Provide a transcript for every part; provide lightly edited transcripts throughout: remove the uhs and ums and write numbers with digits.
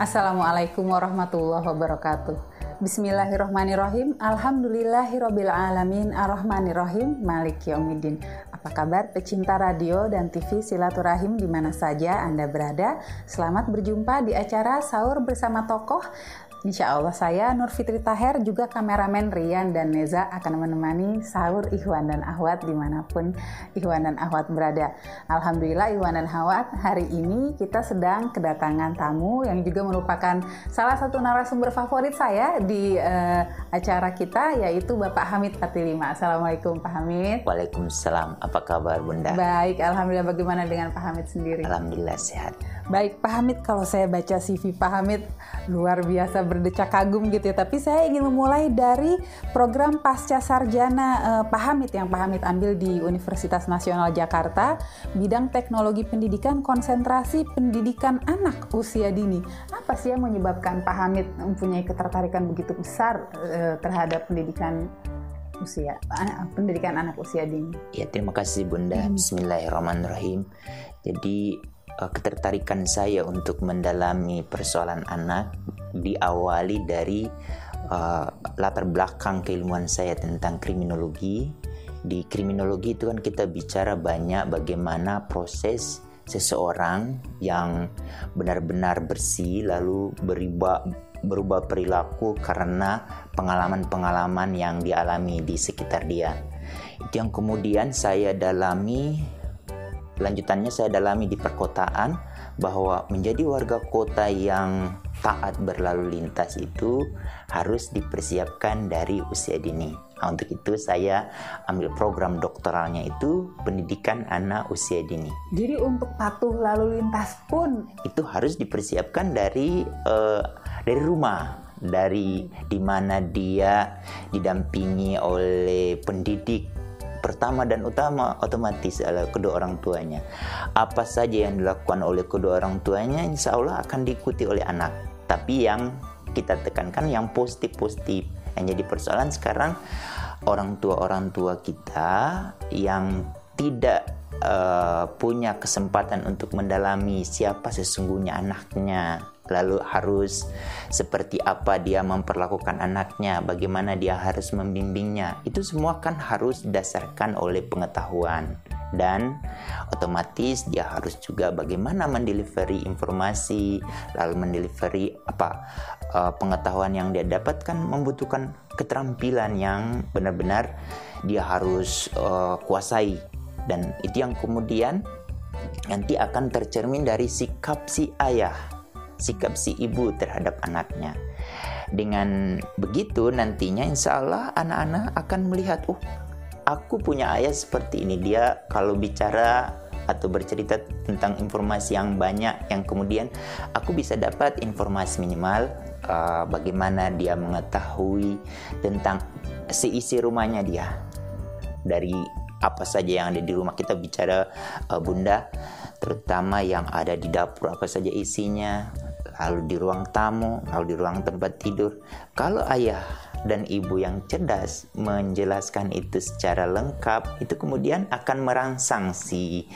Assalamualaikum warahmatullahi wabarakatuh. Bismillahirrahmanirrahim. Alhamdulillahirabbil alamin arrahmanirrahim maliki yaumiddin. Apa kabar pecinta radio dan TV Silaturahim di mana saja Anda berada? Selamat berjumpa di acara Sahur Bersama Tokoh. Insya Allah saya Nur Fitri Taher, juga kameramen Rian dan Neza akan menemani sahur Ikhwan dan Akhwat dimanapun Ikhwan dan Akhwat berada. Alhamdulillah Ikhwan dan Akhwat, hari ini kita sedang kedatangan tamu yang juga merupakan salah satu narasumber favorit saya di acara kita, yaitu Bapak Hamid Fatilima. Assalamualaikum Pak Hamid. Waalaikumsalam, apa kabar Bunda? Baik, Alhamdulillah. Bagaimana dengan Pak Hamid sendiri? Alhamdulillah sehat. Baik Pak Hamid, kalau saya baca CV Pak Hamid luar biasa berdecak kagum gitu ya. Tapi saya ingin memulai dari program Pasca Sarjana Pak Hamid yang Pak Hamid ambil di Universitas Nasional Jakarta, bidang teknologi pendidikan, konsentrasi pendidikan anak usia dini. Apa sih yang menyebabkan Pak Hamid mempunyai ketertarikan begitu besar terhadap pendidikan anak usia dini? Ya, terima kasih Bunda. Bismillahirrahmanirrahim. Jadi ketertarikan saya untuk mendalami persoalan anak diawali dari latar belakang keilmuan saya tentang kriminologi. Di kriminologi itu kan kita bicara banyak bagaimana proses seseorang yang benar-benar bersih lalu berubah perilaku karena pengalaman-pengalaman yang dialami di sekitar dia. Itu yang kemudian saya dalami. Lanjutannya saya dalami di perkotaan, bahwa menjadi warga kota yang taat berlalu lintas itu harus dipersiapkan dari usia dini. Nah, untuk itu saya ambil program doktoralnya itu pendidikan anak usia dini. Jadi untuk patuh lalu lintas pun itu harus dipersiapkan dari rumah, dari di mana dia didampingi oleh pendidik. Pertama dan utama otomatis adalah kedua orang tuanya. Apa saja yang dilakukan oleh kedua orang tuanya insya Allah akan diikuti oleh anak. Tapi yang kita tekankan yang positif-positif. Yang jadi persoalan sekarang orang tua kita yang tidak punya kesempatan untuk mendalami siapa sesungguhnya anaknya, lalu harus seperti apa dia memperlakukan anaknya, bagaimana dia harus membimbingnya. Itu semua kan harus didasarkan oleh pengetahuan, dan otomatis dia harus juga bagaimana mendelivery informasi, lalu mendelivery pengetahuan yang dia dapatkan membutuhkan keterampilan yang benar-benar dia harus kuasai. Dan itu yang kemudian nanti akan tercermin dari sikap si ayah, sikap si ibu terhadap anaknya. Dengan begitu nantinya insya Allah anak-anak akan melihat, aku punya ayah seperti ini. Dia kalau bicara atau bercerita tentang informasi yang banyak, yang kemudian aku bisa dapat informasi minimal bagaimana dia mengetahui tentang seisi rumahnya dia. Dari apa saja yang ada di rumah, kita bicara Bunda, terutama yang ada di dapur apa saja isinya, lalu di ruang tamu, lalu di ruang tempat tidur. Kalau ayah dan ibu yang cerdas menjelaskan itu secara lengkap, itu kemudian akan merangsang si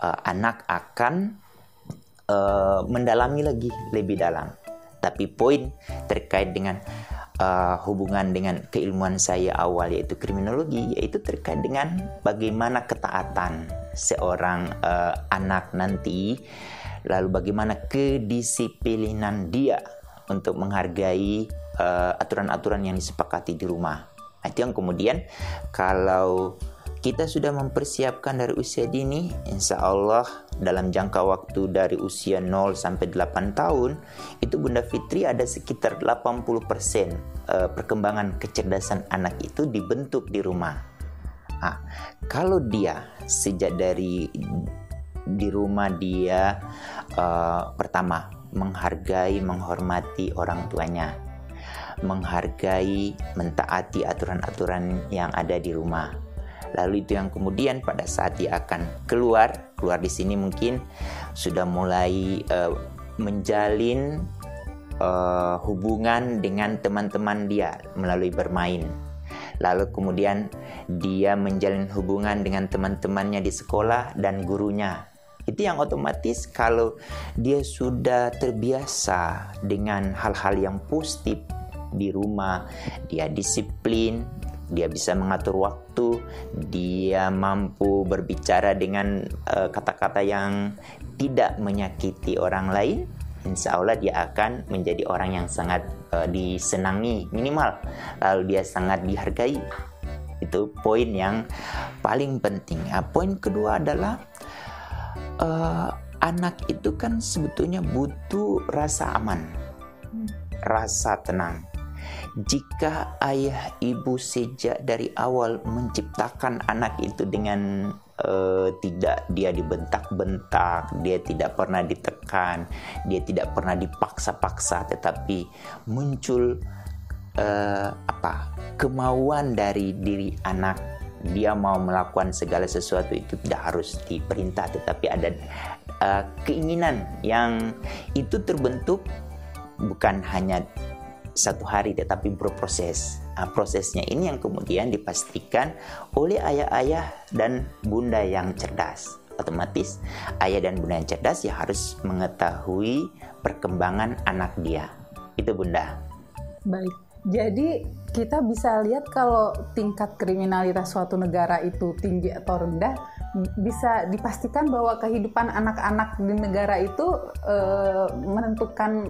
anak akan mendalami lagi lebih dalam. Tapi poin terkait dengan hubungan dengan keilmuan saya awal yaitu kriminologi, yaitu terkait dengan bagaimana ketaatan seorang anak nanti, lalu bagaimana kedisiplinan dia untuk menghargai aturan-aturan yang disepakati di rumah. Nah, itu yang kemudian kalau kita sudah mempersiapkan dari usia dini, insya Allah dalam jangka waktu dari usia 0 sampai 8 tahun, itu Bunda Fitri ada sekitar 80% perkembangan kecerdasan anak itu dibentuk di rumah. Nah, kalau dia sejak dari di rumah dia pertama menghargai, menghormati orang tuanya, menghargai, mentaati aturan-aturan yang ada di rumah. Lalu itu yang kemudian pada saat dia akan keluar di sini mungkin sudah mulai menjalin hubungan dengan teman-teman dia melalui bermain. Lalu kemudian dia menjalin hubungan dengan teman-temannya di sekolah dan gurunya. Itu yang otomatis kalau dia sudah terbiasa dengan hal-hal yang positif di rumah, dia disiplin, dia bisa mengatur waktu, dia mampu berbicara dengan kata-kata yang tidak menyakiti orang lain, insya Allah dia akan menjadi orang yang sangat disenangi minimal, lalu dia sangat dihargai. Itu poin yang paling penting. Poin kedua adalah anak itu kan sebetulnya butuh rasa aman, rasa tenang. Jika ayah ibu sejak dari awal menciptakan anak itu dengan tidak dia dibentak-bentak, dia tidak pernah ditekan, dia tidak pernah dipaksa-paksa, tetapi muncul kemauan dari diri anak, dia mau melakukan segala sesuatu itu tidak harus diperintah, tetapi ada keinginan yang itu terbentuk bukan hanya satu hari tetapi berproses. Prosesnya ini yang kemudian dipastikan oleh ayah-ayah dan bunda yang cerdas. Otomatis ayah dan bunda yang cerdas ya harus mengetahui perkembangan anak dia. Itu bunda. Baik, jadi kita bisa lihat kalau tingkat kriminalitas suatu negara itu tinggi atau rendah, bisa dipastikan bahwa kehidupan anak-anak di negara itu menentukan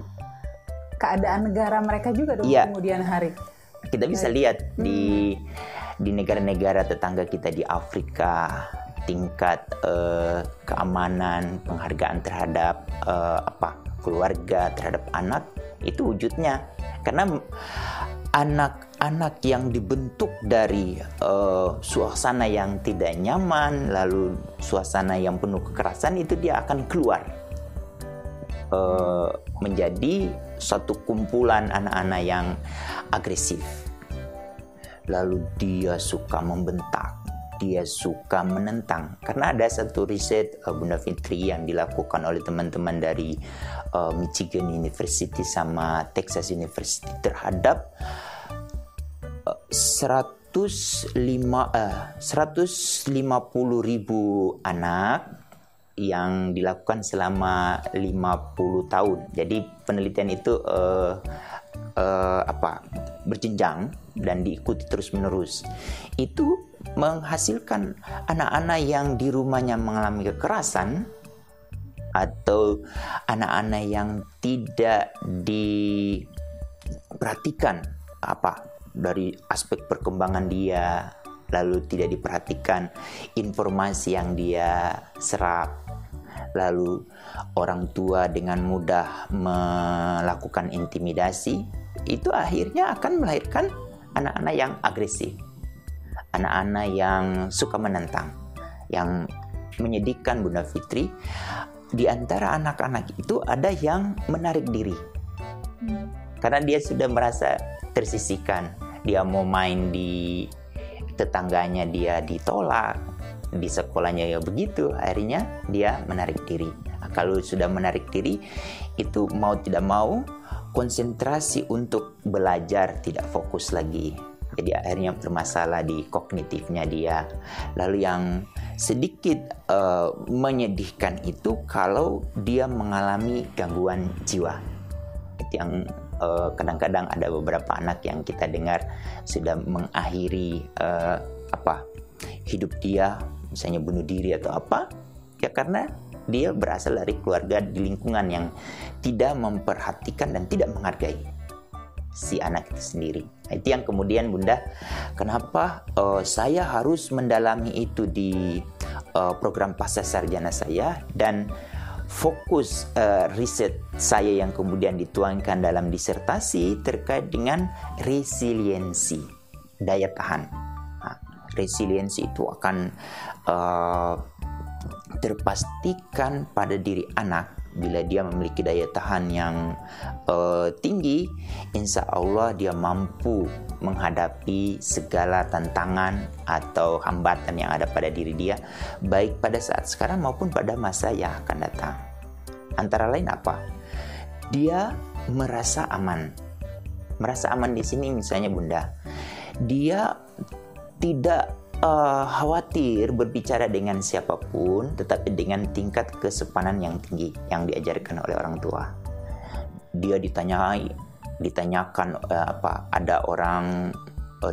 keadaan negara mereka juga dong kemudian hari. Kita bisa lihat di negara-negara tetangga kita di Afrika, tingkat keamanan, penghargaan terhadap keluarga, terhadap anak itu wujudnya. Karena anak-anak yang dibentuk dari suasana yang tidak nyaman, lalu suasana yang penuh kekerasan, itu dia akan keluar menjadi satu kumpulan anak-anak yang agresif. Lalu dia suka membentak, dia suka menentang. Karena ada satu riset Bunda Fitri yang dilakukan oleh teman-teman dari Michigan University sama Texas University terhadap 150.000 anak yang dilakukan selama 50 tahun. Jadi penelitian itu berjenjang dan diikuti terus-menerus. Itu menghasilkan anak-anak yang di rumahnya mengalami kekerasan atau anak-anak yang tidak diperhatikan dari aspek perkembangan dia, lalu tidak diperhatikan informasi yang dia serap, lalu orang tua dengan mudah melakukan intimidasi, itu akhirnya akan melahirkan anak-anak yang agresif, anak-anak yang suka menentang. Yang menyedihkan Bunda Fitri, di antara anak-anak itu ada yang menarik diri karena dia sudah merasa tersisihkan. Dia mau main di tetangganya, dia ditolak, di sekolahnya ya begitu, akhirnya dia menarik diri. Kalau sudah menarik diri, itu mau tidak mau konsentrasi untuk belajar tidak fokus lagi. Jadi akhirnya bermasalah di kognitifnya dia. Lalu yang sedikit menyedihkan itu kalau dia mengalami gangguan jiwa. Itu yang kadang-kadang ada beberapa anak yang kita dengar sudah mengakhiri hidup dia, misalnya bunuh diri atau apa, ya karena dia berasal dari keluarga di lingkungan yang tidak memperhatikan dan tidak menghargai si anak itu sendiri. Itu yang kemudian Bunda, kenapa saya harus mendalami itu di program pasca sarjana saya, dan fokus riset saya yang kemudian dituangkan dalam disertasi terkait dengan resiliensi, daya tahan. Resiliensi itu akan terpastikan pada diri anak bila dia memiliki daya tahan yang tinggi. Insya Allah dia mampu menghadapi segala tantangan atau hambatan yang ada pada diri dia, baik pada saat sekarang maupun pada masa yang akan datang. Antara lain apa? Dia merasa aman. Merasa aman di sini misalnya Bunda, dia tidak khawatir berbicara dengan siapapun, tetapi dengan tingkat kesopanan yang tinggi yang diajarkan oleh orang tua. Dia ditanyakan ada orang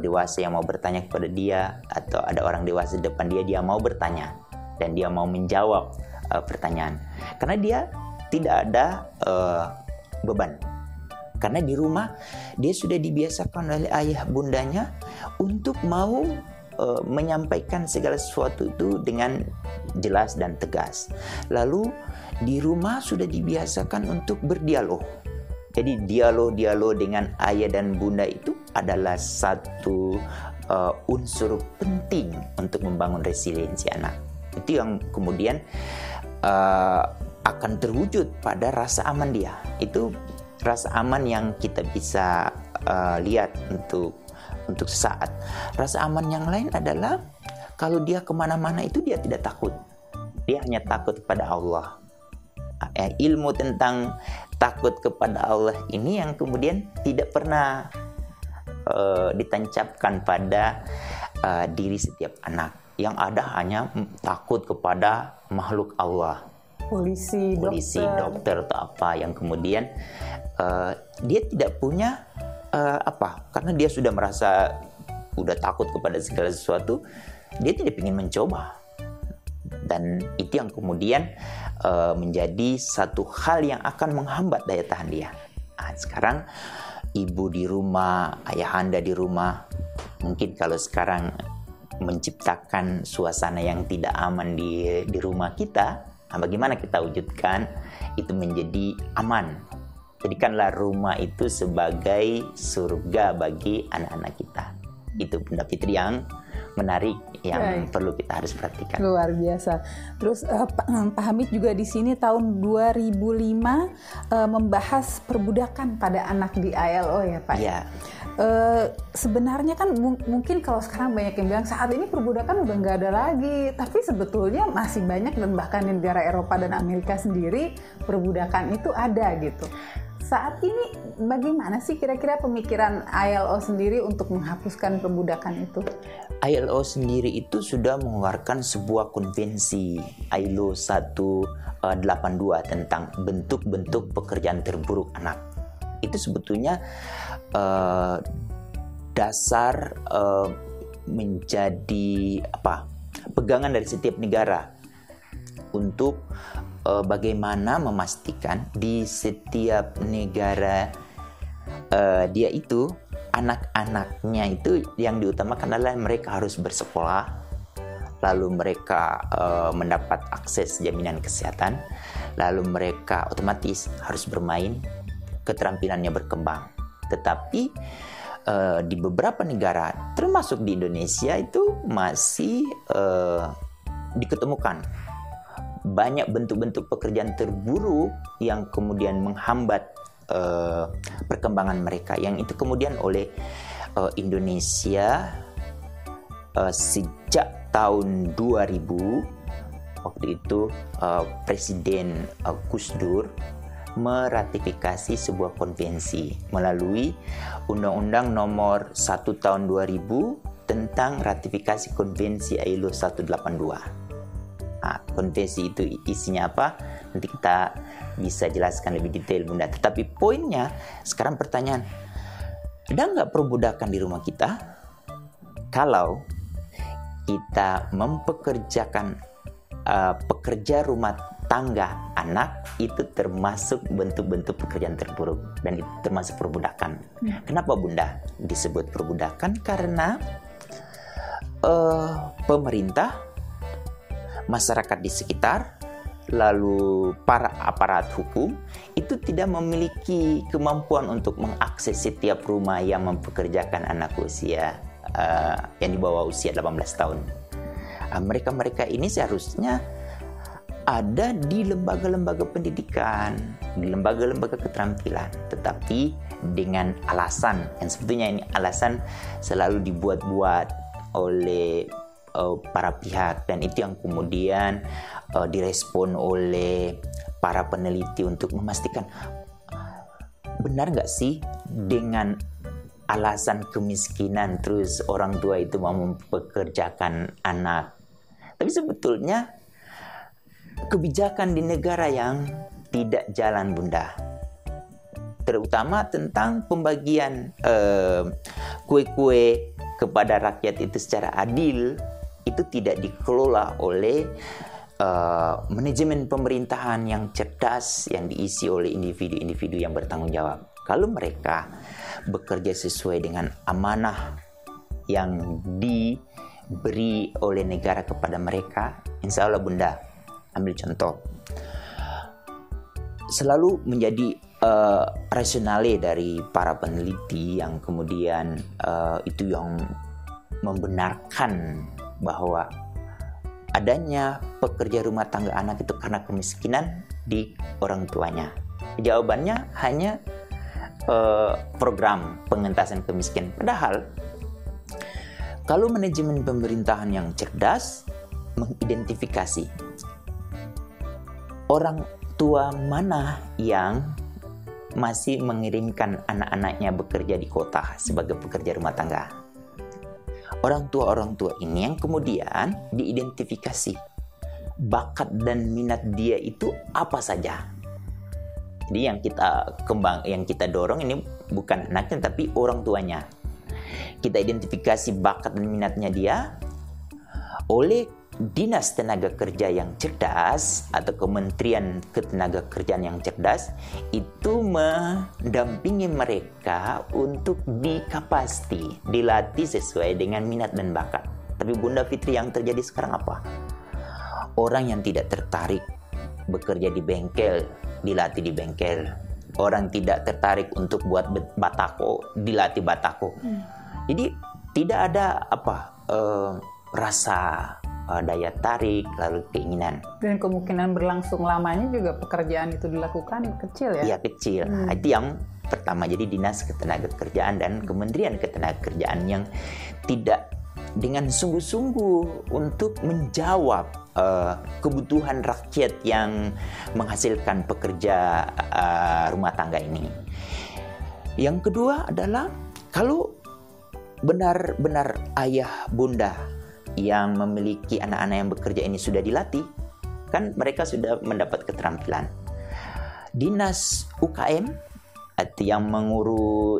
dewasa yang mau bertanya kepada dia, atau ada orang dewasa di depan dia mau bertanya dan dia mau menjawab pertanyaan, karena dia tidak ada beban. Karena di rumah dia sudah dibiasakan oleh ayah bundanya untuk mau menyampaikan segala sesuatu itu dengan jelas dan tegas. Lalu di rumah sudah dibiasakan untuk berdialog. Jadi dialog dengan ayah dan bunda itu adalah satu unsur penting untuk membangun resiliensi anak. Itu yang kemudian akan terwujud pada rasa aman dia. Itu rasa aman yang kita bisa lihat untuk sesaat. Rasa aman yang lain adalah kalau dia kemana-mana itu dia tidak takut. Dia hanya takut kepada Allah. Ilmu tentang takut kepada Allah ini yang kemudian tidak pernah ditancapkan pada diri setiap anak. Yang ada hanya takut kepada makhluk Allah. Polisi, dokter atau apa yang kemudian dia tidak punya karena dia sudah merasa sudah takut kepada segala sesuatu, dia tidak ingin mencoba. Dan itu yang kemudian menjadi satu hal yang akan menghambat daya tahan dia. Sekarang ibu di rumah, ayahanda di rumah, mungkin kalau sekarang menciptakan suasana yang tidak aman di rumah kita, bagaimana kita wujudkan itu menjadi aman? Jadikanlah rumah itu sebagai surga bagi anak-anak kita. Itu Bunda Fitri yang menarik yang perlu kita harus perhatikan. Luar biasa. Terus Pak Hamid juga di sini tahun 2005 membahas perbudakan pada anak di ILO ya Pak. Iya. Sebenarnya kan mungkin kalau sekarang banyak yang bilang saat ini perbudakan udah nggak ada lagi, tapi sebetulnya masih banyak, dan bahkan di negara Eropa dan Amerika sendiri perbudakan itu ada gitu. Saat ini bagaimana sih kira-kira pemikiran ILO sendiri untuk menghapuskan perbudakan itu? ILO sendiri itu sudah mengeluarkan sebuah konvensi ILO 182 tentang bentuk-bentuk pekerjaan terburuk anak. Itu sebetulnya dasar menjadi pegangan dari setiap negara untuk bagaimana memastikan di setiap negara dia itu anak-anaknya itu yang diutamakan adalah mereka harus bersekolah, lalu mereka mendapat akses jaminan kesehatan, lalu mereka otomatis harus bermain, keterampilannya berkembang. Tetapi di beberapa negara, termasuk di Indonesia, itu masih diketemukan banyak bentuk-bentuk pekerjaan terburuk yang kemudian menghambat perkembangan mereka, yang itu kemudian oleh Indonesia sejak tahun 2000 waktu itu Presiden Gus Dur meratifikasi sebuah konvensi melalui Undang-Undang Nomor 1 Tahun 2000 tentang ratifikasi Konvensi ILO 182. Konvensi itu isinya apa? Nanti kita bisa jelaskan lebih detail Bunda. Tetapi poinnya sekarang pertanyaan, ada nggak perbudakan di rumah kita? Kalau kita mempekerjakan pekerja rumah tangga anak, itu termasuk bentuk-bentuk pekerjaan terburuk dan itu termasuk perbudakan. Kenapa Bunda disebut perbudakan? Karena pemerintah, masyarakat di sekitar, lalu para aparat hukum itu tidak memiliki kemampuan untuk mengakses setiap rumah yang mempekerjakan anak usia yang di bawah usia 18 tahun. Mereka-mereka ini seharusnya ada di lembaga-lembaga pendidikan, di lembaga-lembaga keterampilan, tetapi dengan alasan yang sebetulnya ini alasan selalu dibuat-buat oleh para pihak, dan itu yang kemudian direspon oleh para peneliti untuk memastikan benar nggak sih dengan alasan kemiskinan terus orang tua itu mau mempekerjakan anak. Tapi sebetulnya kebijakan di negara yang tidak jalan, Bunda, terutama tentang pembagian kue-kue kepada rakyat itu secara adil, itu tidak dikelola oleh manajemen pemerintahan yang cerdas yang diisi oleh individu-individu yang bertanggung jawab. Kalau mereka bekerja sesuai dengan amanah yang diberi oleh negara kepada mereka, insya Allah, Bunda, ambil contoh, selalu menjadi rasionale dari para peneliti yang kemudian itu yang membenarkan bahwa adanya pekerja rumah tangga anak itu karena kemiskinan di orang tuanya. Jawabannya hanya program pengentasan kemiskinan. Padahal kalau manajemen pemerintahan yang cerdas mengidentifikasi orang tua mana yang masih mengirimkan anak-anaknya bekerja di kota sebagai pekerja rumah tangga. Orang tua ini yang kemudian diidentifikasi bakat dan minat dia itu apa saja. Jadi yang kita dorong ini bukan anaknya tapi orang tuanya. Kita identifikasi bakat dan minatnya dia oleh Dinas Tenaga Kerja yang cerdas atau Kementerian Ketenagakerjaan yang cerdas itu mendampingi mereka untuk dikapasiti, dilatih sesuai dengan minat dan bakat. Tapi Bunda Fitri, yang terjadi sekarang apa? Orang yang tidak tertarik bekerja di bengkel, dilatih di bengkel. Orang tidak tertarik untuk buat batako, dilatih batako. Jadi tidak ada rasa daya tarik, lalu keinginan. Dan kemungkinan berlangsung lamanya juga pekerjaan itu dilakukan kecil ya? Iya, kecil. Itu yang pertama. Jadi Dinas Ketenagakerjaan dan Kementerian Ketenagakerjaan yang tidak dengan sungguh-sungguh untuk menjawab kebutuhan rakyat yang menghasilkan pekerja rumah tangga ini. Yang kedua adalah kalau benar-benar ayah bunda yang memiliki anak-anak yang bekerja ini sudah dilatih, kan mereka sudah mendapat keterampilan. Dinas UKM atau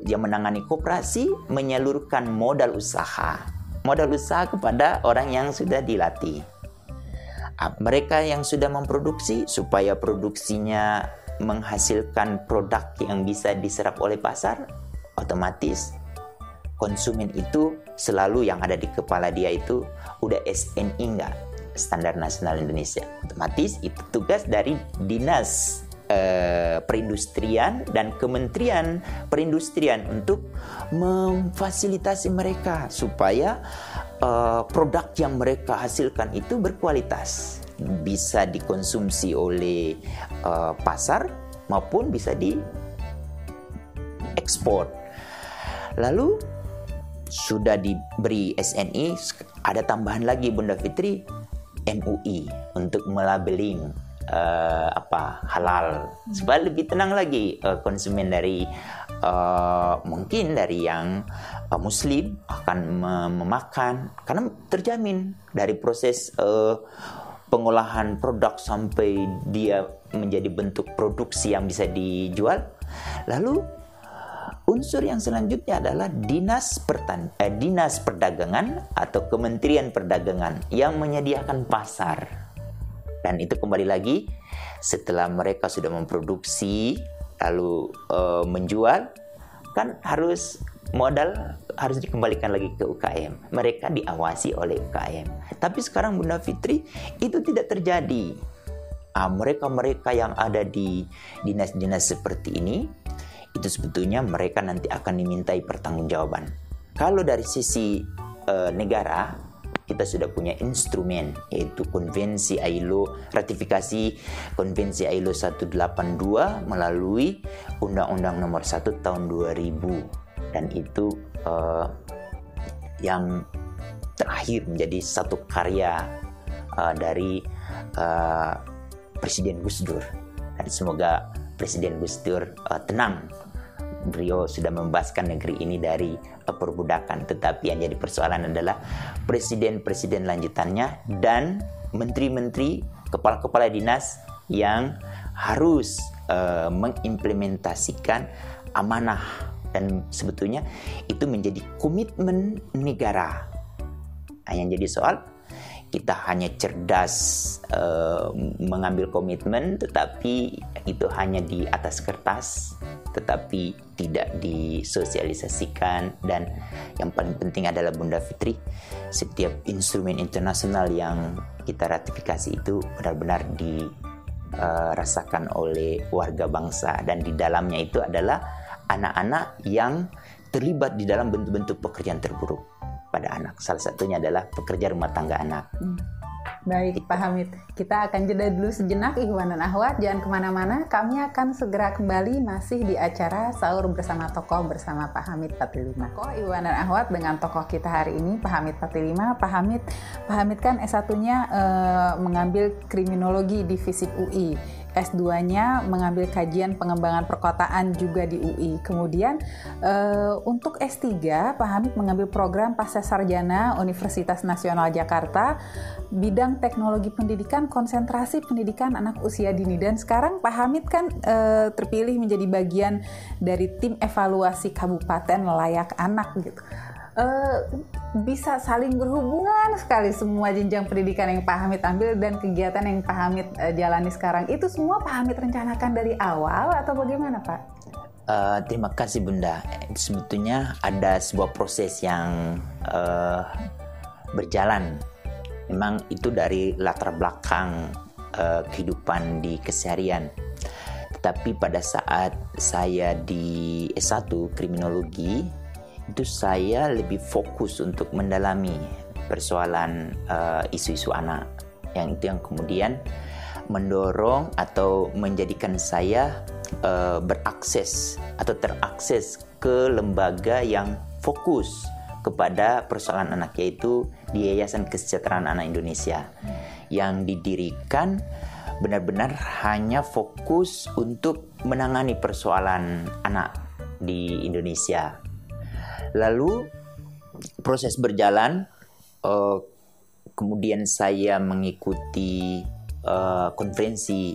yang menangani koperasi menyalurkan modal usaha kepada orang yang sudah dilatih. Mereka yang sudah memproduksi supaya produksinya menghasilkan produk yang bisa diserap oleh pasar, otomatis konsumen itu selalu yang ada di kepala dia itu udah SNI enggak, Standar Nasional Indonesia. Otomatis itu tugas dari Dinas Perindustrian dan Kementerian Perindustrian untuk memfasilitasi mereka supaya produk yang mereka hasilkan itu berkualitas, bisa dikonsumsi oleh pasar maupun bisa diekspor. Lalu sudah diberi SNI, ada tambahan lagi Bunda Fitri, MUI untuk melabeling halal supaya lebih tenang lagi konsumen dari mungkin dari yang muslim akan memakan, karena terjamin dari proses pengolahan produk sampai dia menjadi bentuk produksi yang bisa dijual. Lalu unsur yang selanjutnya adalah Dinas Perdagangan atau Kementerian Perdagangan yang menyediakan pasar. Dan itu kembali lagi setelah mereka sudah memproduksi lalu menjual, kan modal harus dikembalikan lagi ke UKM. Mereka diawasi oleh UKM. Tapi sekarang Bunda Fitri itu tidak terjadi. Mereka-mereka yang ada di dinas-dinas seperti ini, itu sebetulnya mereka nanti akan dimintai pertanggungjawaban. Kalau dari sisi negara, kita sudah punya instrumen, yaitu ratifikasi Konvensi ILO 182 melalui Undang-Undang Nomor 1 Tahun 2000. Dan itu yang terakhir menjadi satu karya dari Presiden Gus Dur. Dan semoga Presiden Gus Dur tenang beliau sudah membebaskan negeri ini dari perbudakan. Tetapi yang jadi persoalan adalah presiden-presiden lanjutannya dan menteri-menteri, kepala-kepala dinas yang harus mengimplementasikan amanah, dan sebetulnya itu menjadi komitmen negara. Nah, yang jadi soal, kita hanya cerdas mengambil komitmen, tetapi itu hanya di atas kertas, tetapi tidak disosialisasikan. Dan yang paling penting adalah Bunda Fitri, setiap instrumen internasional yang kita ratifikasi itu benar-benar dirasakan oleh warga bangsa, dan di dalamnya itu adalah anak-anak yang terlibat di dalam bentuk-bentuk pekerjaan terburuk pada anak. Salah satunya adalah pekerja rumah tangga anak. Baik, Pak Hamid. Kita akan jeda dulu sejenak, Ikhwan dan Akhwat. Jangan kemana-mana, kami akan segera kembali masih di acara Sahur Bersama Tokoh bersama Pak Hamid Fathilima. Ikhwan dan Akhwat, dengan tokoh kita hari ini, Pak Hamid Fathilima. Pak Hamid kan S1-nya mengambil kriminologi di FISIP UI. S2-nya mengambil kajian pengembangan perkotaan juga di UI. Kemudian untuk S3, Pak Hamid mengambil program Pascasarjana Universitas Nasional Jakarta, bidang teknologi pendidikan, konsentrasi pendidikan anak usia dini. Dan sekarang Pak Hamid kan terpilih menjadi bagian dari tim evaluasi kabupaten layak anak gitu. Bisa saling berhubungan sekali semua jenjang pendidikan yang Pak Hamid ambil dan kegiatan yang Pak Hamid jalani sekarang. Itu semua Pak Hamid rencanakan dari awal atau bagaimana, Pak? Terima kasih, Bunda. Sebetulnya ada sebuah proses yang berjalan. Memang itu dari latar belakang kehidupan di keseharian. Tetapi pada saat saya di S1 kriminologi, itu saya lebih fokus untuk mendalami persoalan isu-isu anak, yang itu yang kemudian mendorong atau menjadikan saya berakses atau terakses ke lembaga yang fokus kepada persoalan anak, yaitu di Yayasan Kesejahteraan Anak Indonesia, yang didirikan benar-benar hanya fokus untuk menangani persoalan anak di Indonesia. Lalu proses berjalan, kemudian saya mengikuti konferensi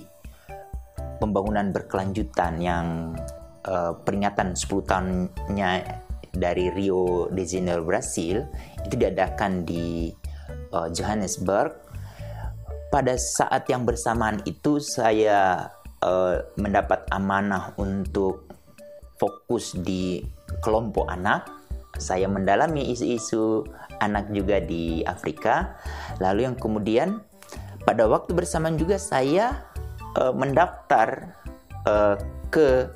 pembangunan berkelanjutan yang peringatan 10 tahunnya dari Rio de Janeiro, Brasil, itu diadakan di Johannesburg. Pada saat yang bersamaan itu saya mendapat amanah untuk fokus di kelompok anak. Saya mendalami isu-isu anak juga di Afrika. Lalu yang kemudian pada waktu bersamaan juga saya mendaftar ke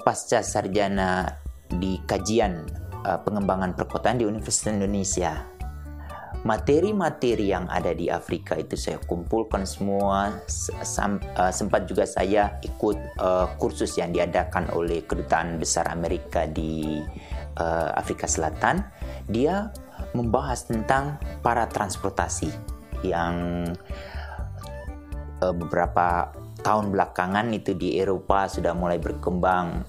pasca sarjana di kajian pengembangan perkotaan di Universitas Indonesia. Materi-materi yang ada di Afrika itu saya kumpulkan semua. Sempat juga saya ikut kursus yang diadakan oleh Kedutaan Besar Amerika di Afrika Selatan. Dia membahas tentang para transportasi yang beberapa tahun belakangan itu di Eropa sudah mulai berkembang.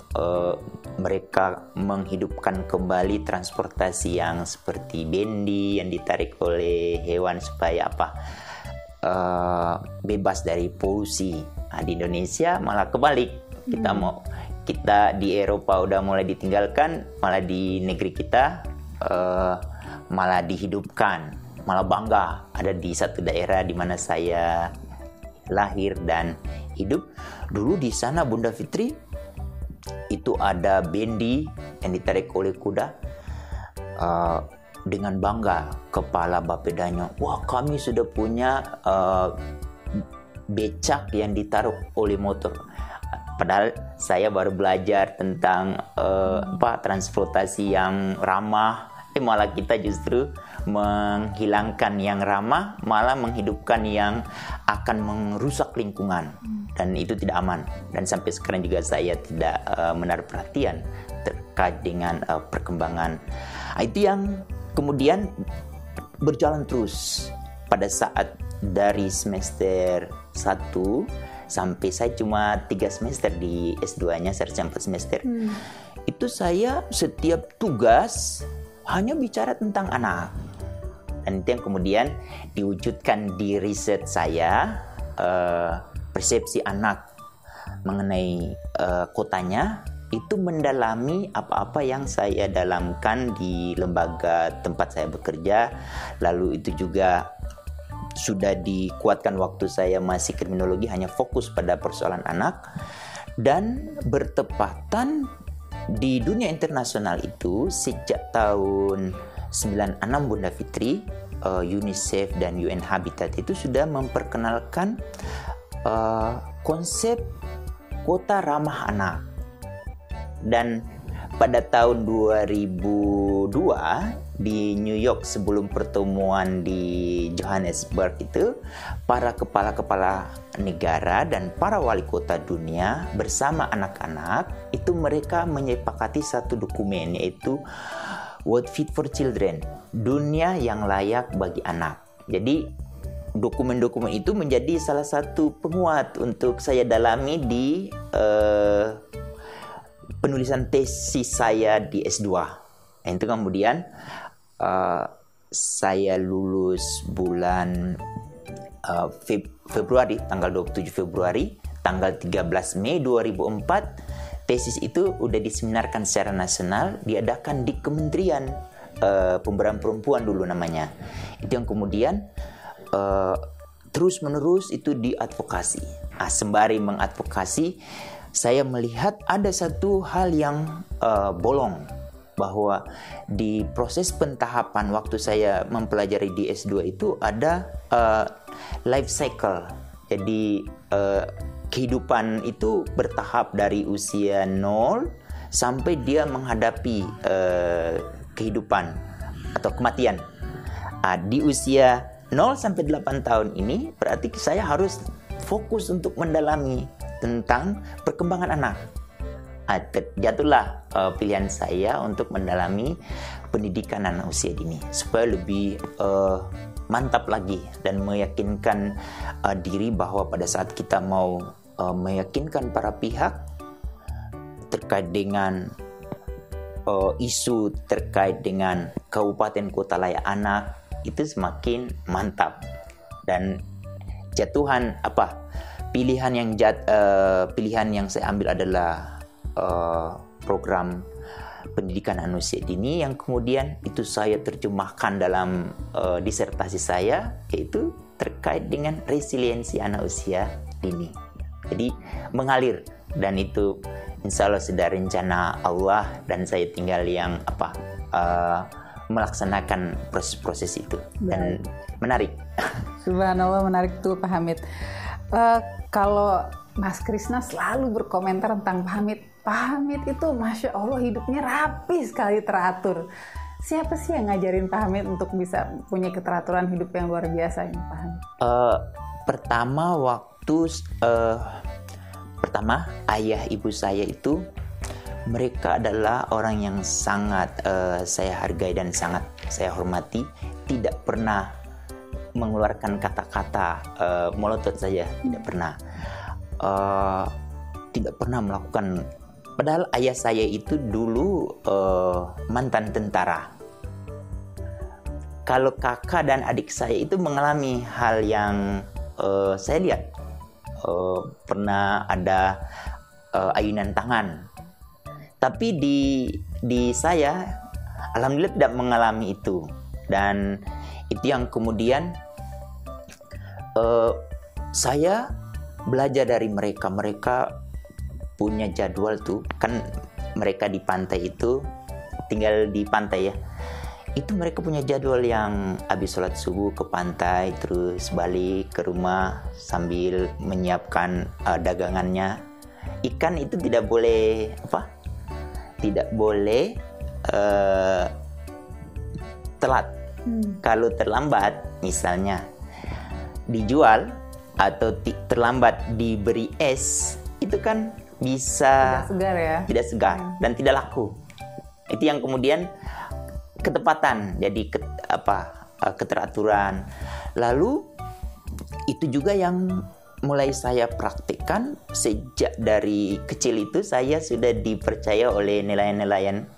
Mereka menghidupkan kembali transportasi yang seperti bendi yang ditarik oleh hewan supaya bebas dari polusi. Nah, di Indonesia malah kebalik. Kita di Eropa udah mulai ditinggalkan, malah di negeri kita malah dihidupkan, malah bangga ada di satu daerah di mana saya lahir dan hidup. Dulu di sana, Bunda Fitri, itu ada bendi yang ditarik oleh kuda. Dengan bangga kepala bapedanya, wah, kami sudah punya becak yang ditaruh oleh motor. Padahal saya baru belajar tentang transportasi yang ramah. Malah kita justru menghilangkan yang ramah, malah menghidupkan yang akan merusak lingkungan, dan itu tidak aman. Dan sampai sekarang juga saya tidak menaruh perhatian terkait dengan perkembangan. Itu yang kemudian berjalan terus pada saat dari semester 1 sampai saya cuma 3 semester di S2-nya, seharusnya 4 semester. Itu saya setiap tugas hanya bicara tentang anak. Dan itu yang kemudian diwujudkan di riset saya, persepsi anak mengenai kotanya, itu mendalami apa-apa yang saya dalamkan di lembaga tempat saya bekerja. Lalu itu juga sudah dikuatkan waktu saya masih kriminologi, hanya fokus pada persoalan anak. Dan bertepatan di dunia internasional itu sejak tahun 96 Bunda Fitri, UNICEF dan UN Habitat itu sudah memperkenalkan konsep kota ramah anak. Dan pada tahun 2002 di New York, sebelum pertemuan di Johannesburg itu, para kepala-kepala negara dan para wali kota dunia bersama anak-anak itu mereka menyepakati satu dokumen, yaitu World Fit for Children, dunia yang layak bagi anak. Jadi dokumen-dokumen itu menjadi salah satu penguat untuk saya dalami di penulisan tesis saya di S2. Nah, itu kemudian saya lulus bulan Februari, tanggal 27 Februari, tanggal 13 Mei 2004, tesis itu udah diseminarkan secara nasional, diadakan di Kementerian Pemberdayaan Perempuan dulu namanya. Itu yang kemudian terus-menerus itu diadvokasi. Sembari mengadvokasi, saya melihat ada satu hal yang bolong, bahwa di proses pentahapan waktu saya mempelajari di S2 itu ada life cycle. Jadi kehidupan itu bertahap dari usia 0 sampai dia menghadapi kehidupan atau kematian. Di usia 0 sampai 8 tahun ini berarti saya harus fokus untuk mendalami tentang perkembangan anak. Jatuhlah pilihan saya untuk mendalami pendidikan anak usia dini supaya lebih mantap lagi dan meyakinkan diri bahwa pada saat kita mau meyakinkan para pihak terkait dengan isu terkait dengan kabupaten kota layak anak, itu semakin mantap. Dan pilihan yang saya ambil adalah program pendidikan anak usia dini, yang kemudian itu saya terjemahkan dalam disertasi saya, yaitu terkait dengan resiliensi anak usia dini. Jadi mengalir, dan itu insya Allah sudah rencana Allah, dan saya tinggal yang melaksanakan proses-proses itu. Dan menarik. Subhanallah, menarik tuh Pak Hamid. Kalau Mas Krisna selalu berkomentar tentang Pak Hamid. Pak Hamid itu Masya Allah hidupnya rapi sekali, teratur. Siapa sih yang ngajarin Pak Hamid untuk bisa punya keteraturan hidup yang luar biasa ini Pak Hamid? Pertama, ayah ibu saya itu mereka adalah orang yang sangat saya hargai dan sangat saya hormati. Tidak pernah mengeluarkan kata-kata melotot saja, tidak pernah. Tidak pernah melakukan. Padahal ayah saya itu dulu mantan tentara. Kalau kakak dan adik saya itu mengalami hal yang saya lihat. Pernah ada ayunan tangan. Tapi di saya alhamdulillah tidak mengalami itu. Dan itu yang kemudian saya belajar dari mereka. Mereka punya jadwal tuh, kan mereka di pantai itu, tinggal di pantai ya. Itu mereka punya jadwal yang habis sholat subuh ke pantai, terus balik ke rumah sambil menyiapkan dagangannya. Ikan itu tidak boleh tidak boleh telat. Kalau terlambat misalnya dijual atau terlambat diberi es, itu kan bisa tidak segar dan tidak laku. Itu yang kemudian ketepatan, jadi keteraturan. Lalu itu juga yang mulai saya praktikkan sejak dari kecil itu saya sudah dipercaya oleh nelayan-nelayan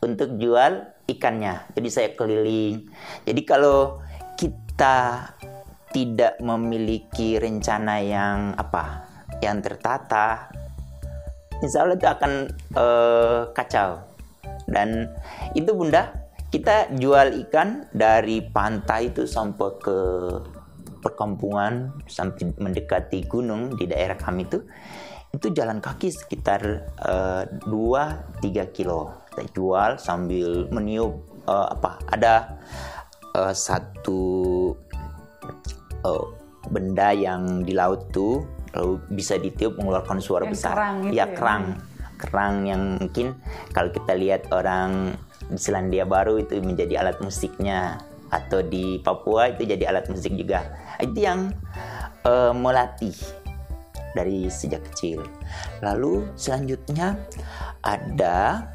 untuk jual ikannya. Jadi saya keliling. Jadi kalau kita tidak memiliki rencana yang tertata, insya Allah itu akan kacau. Dan itu Bunda, kita jual ikan dari pantai itu sampai ke perkampungan, sampai mendekati gunung di daerah kami itu jalan kaki sekitar 2-3 kilo. Kita jual sambil meniup ada satu benda yang di laut tuh lalu bisa ditiup mengeluarkan suara yang besar. Kerang gitu ya. Kerang yang mungkin kalau kita lihat orang di Selandia Baru itu menjadi alat musiknya, atau di Papua itu jadi alat musik juga. Itu yang melatih dari sejak kecil. Lalu selanjutnya ada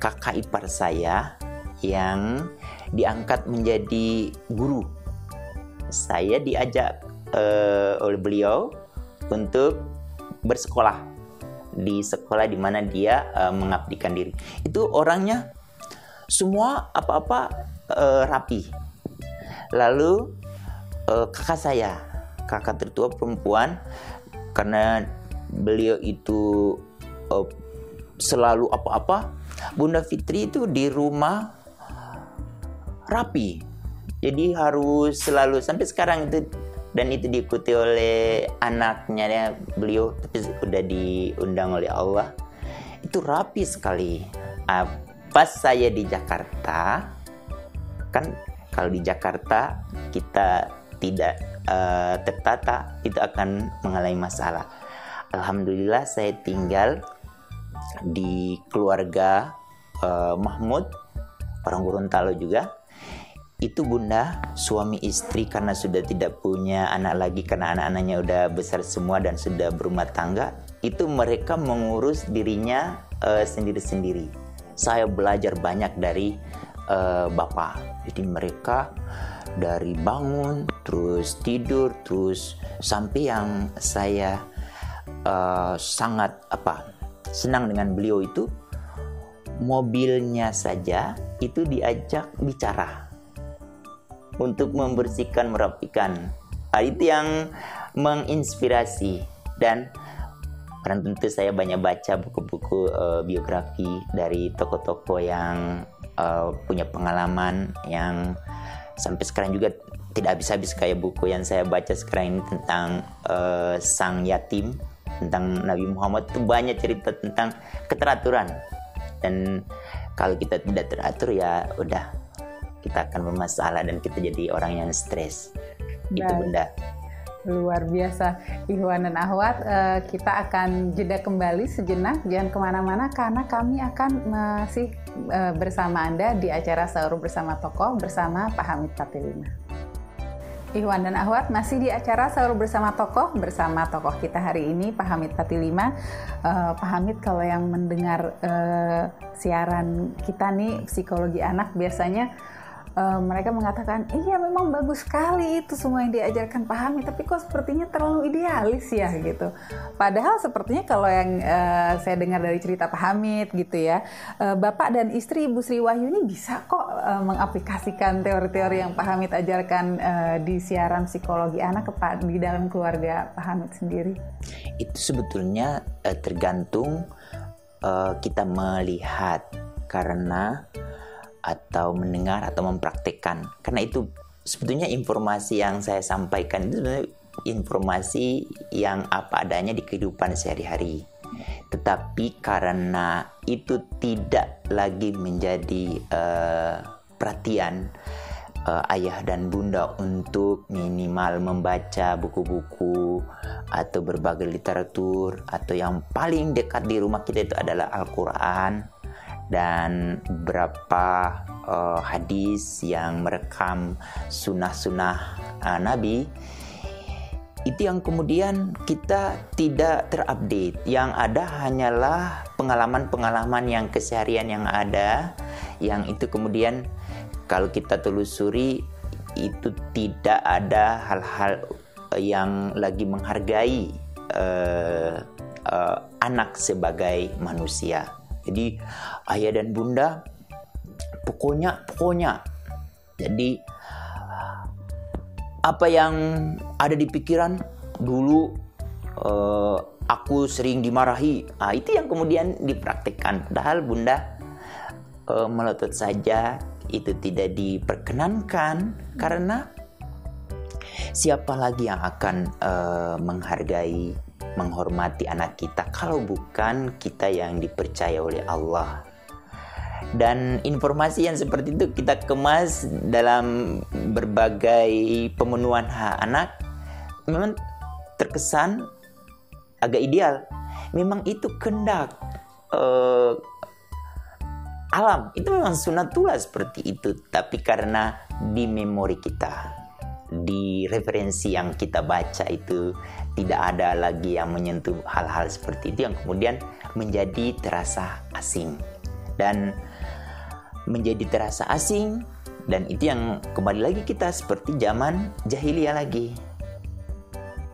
kakak ipar saya yang diangkat menjadi guru. Saya diajak oleh beliau untuk bersekolah di sekolah di mana dia mengabdikan diri. Itu orangnya semua apa-apa rapi. Lalu kakak tertua perempuan, karena beliau itu selalu apa-apa, Bunda Fitri itu di rumah rapi. Jadi harus selalu sampai sekarang itu, dan itu diikuti oleh anaknya beliau, tapi sudah diundang oleh Allah. Itu rapi sekali. Pas saya di Jakarta, kan kalau di Jakarta kita tidak tertata, itu akan mengalami masalah. Alhamdulillah saya tinggal di keluarga Mahmud, orang Gorontalo juga. Itu Bunda, suami istri karena sudah tidak punya anak lagi, karena anak-anaknya udah besar semua dan sudah berumah tangga, itu mereka mengurus dirinya sendiri-sendiri. Saya belajar banyak dari Bapak. Jadi mereka dari bangun, terus tidur, terus sampai yang saya sangat senang dengan beliau itu, mobilnya saja itu diajak bicara untuk membersihkan, merapikan. Itu yang menginspirasi. Dan tentu saya banyak baca buku-buku biografi dari tokoh-tokoh yang punya pengalaman, yang sampai sekarang juga tidak habis-habis, kayak buku yang saya baca sekarang ini tentang sang yatim, tentang Nabi Muhammad. Itu banyak cerita tentang keteraturan. Dan kalau kita tidak teratur, ya udah, kita akan bermasalah dan kita jadi orang yang stres. Itu Bunda. Luar biasa, Ikhwan dan Akhwat. Kita akan jeda kembali sejenak, jangan kemana-mana, karena kami akan masih bersama Anda di acara Sahur Bersama Tokoh bersama Pak Hamid Fatilima. Ikhwan dan Akhwat, masih di acara Sahur Bersama Tokoh bersama tokoh kita hari ini, Pak Hamid Fatilima. Pak Hamid, kalau yang mendengar siaran kita nih, psikologi anak, biasanya mereka mengatakan, iya memang bagus sekali itu semua yang diajarkan Pak Hamid, tapi kok sepertinya terlalu idealis ya gitu. Padahal sepertinya kalau yang saya dengar dari cerita Pak Hamid gitu ya, Bapak dan istri Ibu Sri Wahyuni bisa kok mengaplikasikan teori-teori yang Pak Hamid ajarkan di siaran psikologi anak di dalam keluarga Pak Hamid sendiri. Itu sebetulnya tergantung kita melihat, karena atau mendengar atau mempraktekkan. Karena itu sebetulnya informasi yang saya sampaikan itu sebenarnya informasi yang apa adanya di kehidupan sehari-hari. Tetapi karena itu tidak lagi menjadi perhatian ayah dan bunda untuk minimal membaca buku-buku atau berbagai literatur, atau yang paling dekat di rumah kita itu adalah Al-Quran dan beberapa hadis yang merekam sunnah-sunnah Nabi, itu yang kemudian kita tidak terupdate. Yang ada hanyalah pengalaman-pengalaman yang keseharian yang ada, yang itu kemudian kalau kita telusuri itu tidak ada hal-hal yang lagi menghargai anak sebagai manusia. Jadi ayah dan bunda pokoknya. Jadi apa yang ada di pikiran dulu, aku sering dimarahi. Itu yang kemudian dipraktikkan. Padahal bunda melotot saja itu tidak diperkenankan, karena siapa lagi yang akan menghargai, menghormati anak kita kalau bukan kita yang dipercaya oleh Allah. Dan informasi yang seperti itu kita kemas dalam berbagai pemenuhan hak anak, memang terkesan agak ideal. Memang itu kehendak alam, itu memang sunatullah seperti itu. Tapi karena di memori kita, di referensi yang kita baca itu tidak ada lagi yang menyentuh hal-hal seperti itu, yang kemudian menjadi terasa asing. Dan menjadi terasa asing, dan itu yang kembali lagi kita seperti zaman jahiliyah lagi.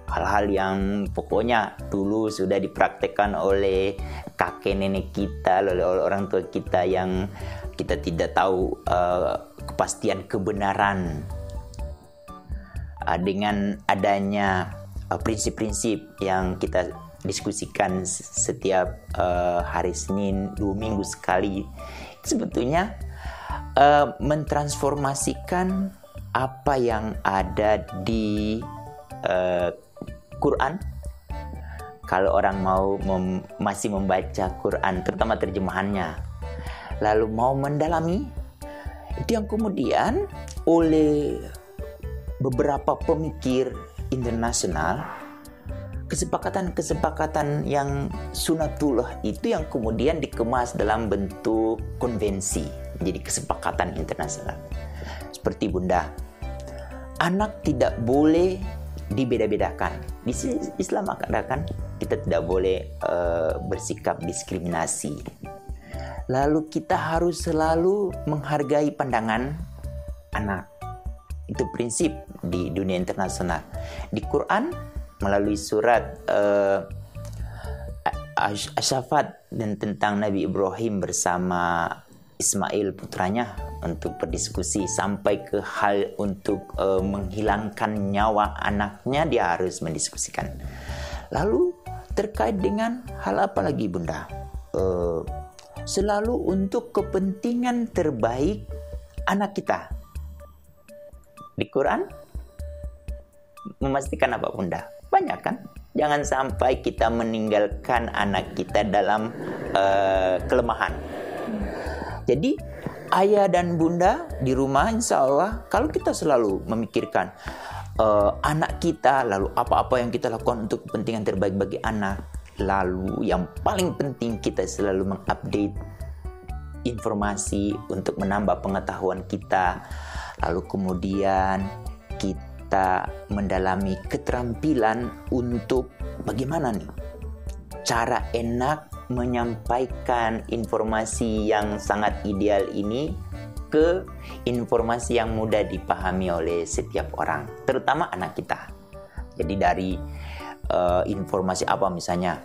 Hal-hal yang pokoknya dulu sudah dipraktekkan oleh kakek nenek kita, oleh orang tua kita, yang kita tidak tahu kepastian kebenaran. Dengan adanya prinsip-prinsip yang kita diskusikan setiap hari Senin 2 minggu sekali, sebetulnya mentransformasikan apa yang ada di Quran. Kalau orang mau masih membaca Quran, terutama terjemahannya, lalu mau mendalami, itu yang kemudian oleh beberapa pemikir internasional, kesepakatan yang sunatullah itu yang kemudian dikemas dalam bentuk konvensi, menjadi kesepakatan internasional. Seperti bunda, anak tidak boleh dibeda-bedakan. Di Islam mengatakan kita tidak boleh bersikap diskriminasi. Lalu kita harus selalu menghargai pandangan anak. Itu prinsip di dunia internasional. Di Quran melalui surat Asyafat dan tentang Nabi Ibrahim bersama Ismail putranya untuk berdiskusi sampai ke hal untuk menghilangkan nyawa anaknya, dia harus mendiskusikan. Lalu terkait dengan hal apa lagi bunda? Selalu untuk kepentingan terbaik anak kita. Di Quran memastikan apa bunda? Banyak kan? Jangan sampai kita meninggalkan anak kita dalam kelemahan. Jadi ayah dan bunda di rumah, insya Allah, kalau kita selalu memikirkan anak kita, lalu apa-apa yang kita lakukan untuk kepentingan terbaik bagi anak, lalu yang paling penting kita selalu mengupdate informasi untuk menambah pengetahuan kita, lalu kemudian kita mendalami keterampilan untuk bagaimana nih cara enak menyampaikan informasi yang sangat ideal ini ke informasi yang mudah dipahami oleh setiap orang, terutama anak kita. Jadi dari informasi apa misalnya,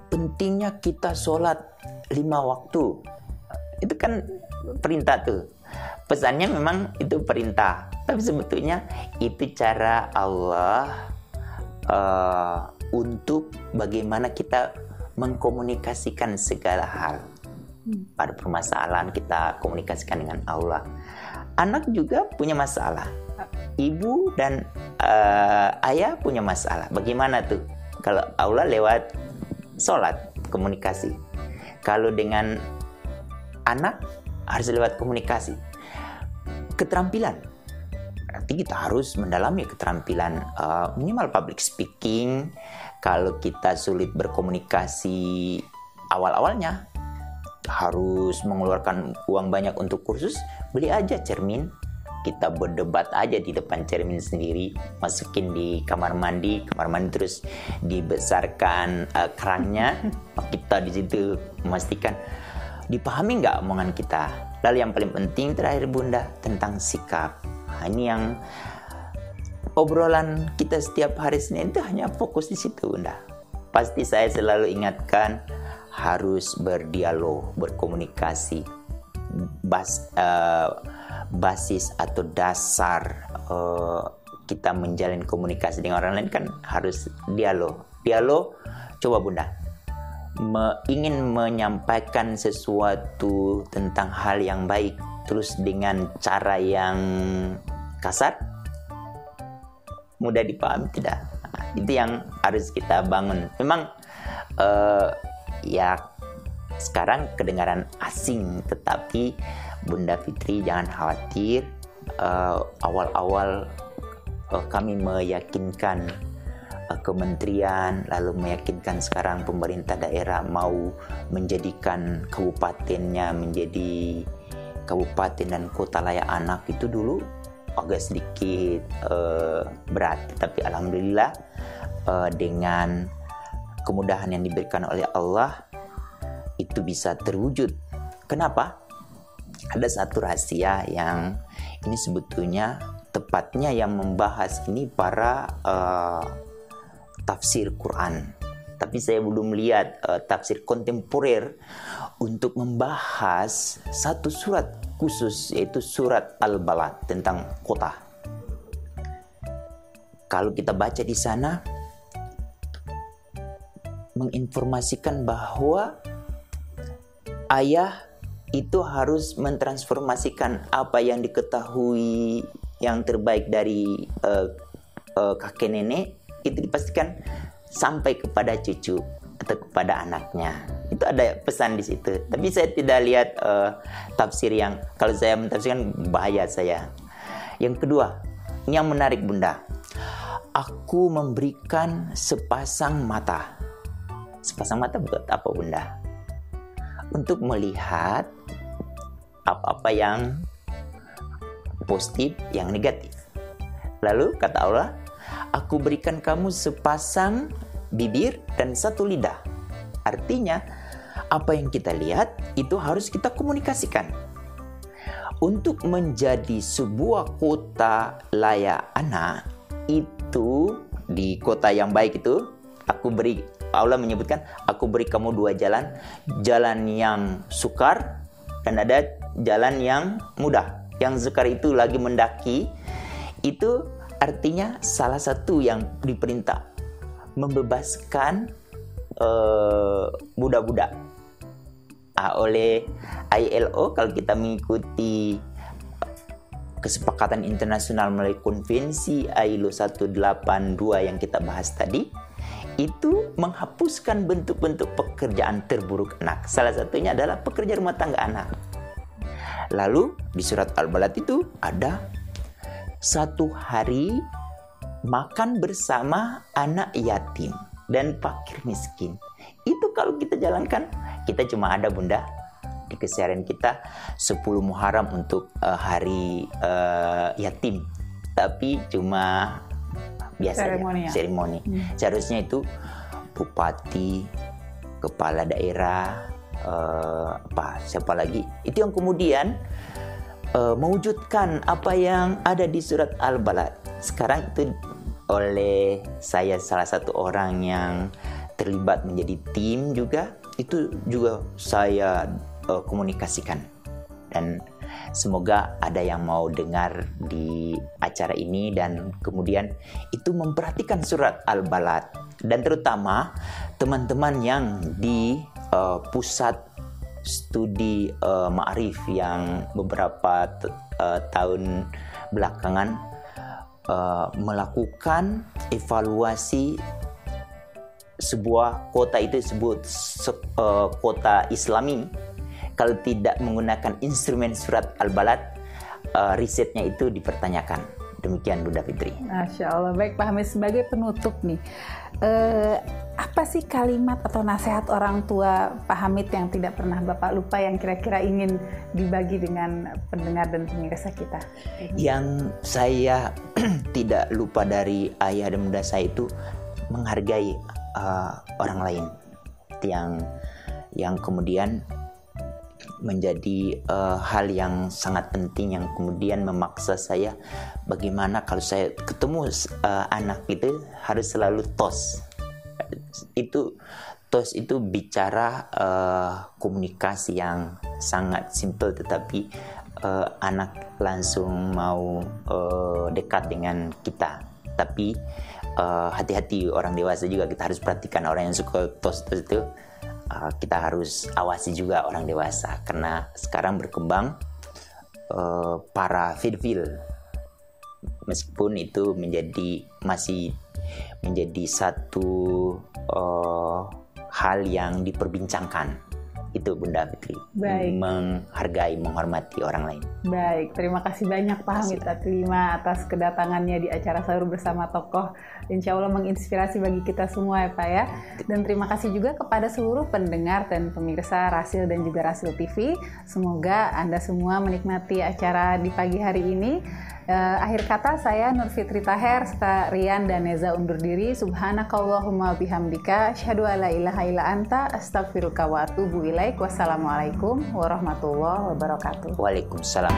pentingnya kita sholat 5 waktu, itu kan perintah tuh. Pesannya memang itu perintah, tapi sebetulnya itu cara Allah untuk bagaimana kita mengkomunikasikan segala hal. Pada permasalahan kita komunikasikan dengan Allah. Anak juga punya masalah. Ibu dan ayah punya masalah. Bagaimana tuh? Kalau Allah lewat sholat, komunikasi. Kalau dengan anak harus lewat komunikasi. Keterampilan. Berarti kita harus mendalami keterampilan minimal public speaking. Kalau kita sulit berkomunikasi awal-awalnya, harus mengeluarkan uang banyak untuk kursus, beli aja cermin. Kita berdebat aja di depan cermin sendiri, masukin di kamar mandi terus dibesarkan kerangnya. Kita di situ memastikan dipahami nggak omongan kita. Lalu yang paling penting terakhir bunda, tentang sikap. Ini yang obrolan kita setiap hari Senin itu hanya fokus di situ, Bunda. Pasti saya selalu ingatkan harus berdialog, berkomunikasi. Basis atau dasar kita menjalin komunikasi dengan orang lain kan harus dialog. Dialog, coba Bunda, ingin menyampaikan sesuatu tentang hal yang baik terus dengan cara yang kasar, mudah dipahami tidak? Itu yang harus kita bangun. Memang ya sekarang kedengaran asing, tetapi Bunda Fitri jangan khawatir. Awal-awal kami meyakinkan kementerian, lalu meyakinkan sekarang pemerintah daerah mau menjadikan kabupatennya menjadi kabupaten dan kota layak anak. Itu dulu agak sedikit berat, tapi alhamdulillah dengan kemudahan yang diberikan oleh Allah itu bisa terwujud. Kenapa? Ada satu rahasia yang ini sebetulnya tepatnya yang membahas ini para tafsir Quran. Tapi saya belum lihat tafsir kontemporer untuk membahas satu surat khusus, yaitu surat Al-Balad tentang kota. Kalau kita baca di sana menginformasikan bahwa ayah itu harus mentransformasikan apa yang diketahui yang terbaik dari kakek nenek, itu dipastikan sampai kepada cucu atau kepada anaknya. Itu ada pesan di situ. Tapi saya tidak lihat tafsir yang, kalau saya mentafsirkan bahaya saya. Yang kedua, ini yang menarik Bunda. Aku memberikan sepasang mata. Sepasang mata buat apa Bunda? Untuk melihat apa-apa yang positif, yang negatif. Lalu kata Allah, aku berikan kamu sepasang bibir dan satu lidah. Artinya, apa yang kita lihat itu harus kita komunikasikan. Untuk menjadi sebuah kota layak anak, itu di kota yang baik itu, Allah menyebutkan, aku beri kamu dua jalan. Jalan yang sukar dan ada jalan yang mudah. Yang sukar itu lagi mendaki, itu artinya salah satu yang diperintah membebaskan budak-budak oleh ILO. Kalau kita mengikuti kesepakatan internasional melalui konvensi ILO 182 yang kita bahas tadi, itu menghapuskan bentuk-bentuk pekerjaan terburuk anak. Salah satunya adalah pekerja rumah tangga anak. Lalu di surat Al-Balad itu ada 1 hari makan bersama anak yatim dan fakir miskin. Itu kalau kita jalankan, kita cuma ada Bunda di keseharian kita 10 Muharram untuk hari yatim, tapi cuma biasa seremoni. Seharusnya itu bupati, kepala daerah, siapa lagi, itu yang kemudian mewujudkan apa yang ada di surat Al-Balad. Sekarang itu oleh saya, salah satu orang yang terlibat menjadi tim juga, itu juga saya komunikasikan. Dan semoga ada yang mau dengar di acara ini dan kemudian itu memperhatikan surat Al-Balad. Dan terutama teman-teman yang di pusat studi Ma'arif yang beberapa tahun belakangan melakukan evaluasi sebuah kota itu disebut kota Islami. Kalau tidak menggunakan instrumen surat Al-Balad, risetnya itu dipertanyakan. Demikian Bunda Fitri. Masya Allah. Baik Pak Hamid, sebagai penutup nih, apa sih kalimat atau nasihat orang tua Pak Hamid yang tidak pernah Bapak lupa, yang kira-kira ingin dibagi dengan pendengar dan pemirsa kita? Yang saya tidak lupa dari ayah dan bunda saya itu menghargai orang lain. Yang kemudian menjadi hal yang sangat penting yang kemudian memaksa saya bagaimana kalau saya ketemu anak itu harus selalu tos. Tos itu bicara komunikasi yang sangat simple, tetapi anak langsung mau dekat dengan kita. Tapi hati-hati, orang dewasa juga kita harus perhatikan. Orang yang suka tos itu kita harus awasi juga orang dewasa, karena sekarang berkembang para pedofil, meskipun itu masih menjadi satu hal yang diperbincangkan. Itu Bunda Fitri. Baik. Menghargai, menghormati orang lain. Baik, terima kasih banyak Pak Hamid Taslima atas kedatangannya di acara Sahur Bersama Tokoh. Insya Allah menginspirasi bagi kita semua ya Pak ya. Dan terima kasih juga kepada seluruh pendengar dan pemirsa Rasil dan juga Rasil TV. Semoga Anda semua menikmati acara di pagi hari ini. Akhir kata saya Nur Fitri Taher serta Rian dan Neza undur diri. Subhanakallahumma bihamdika asyhadu alla ilaha illa anta astaghfiruka wa atubu ilaik. Wassalamualaikum warahmatullahi wabarakatuh. Waalaikumsalam.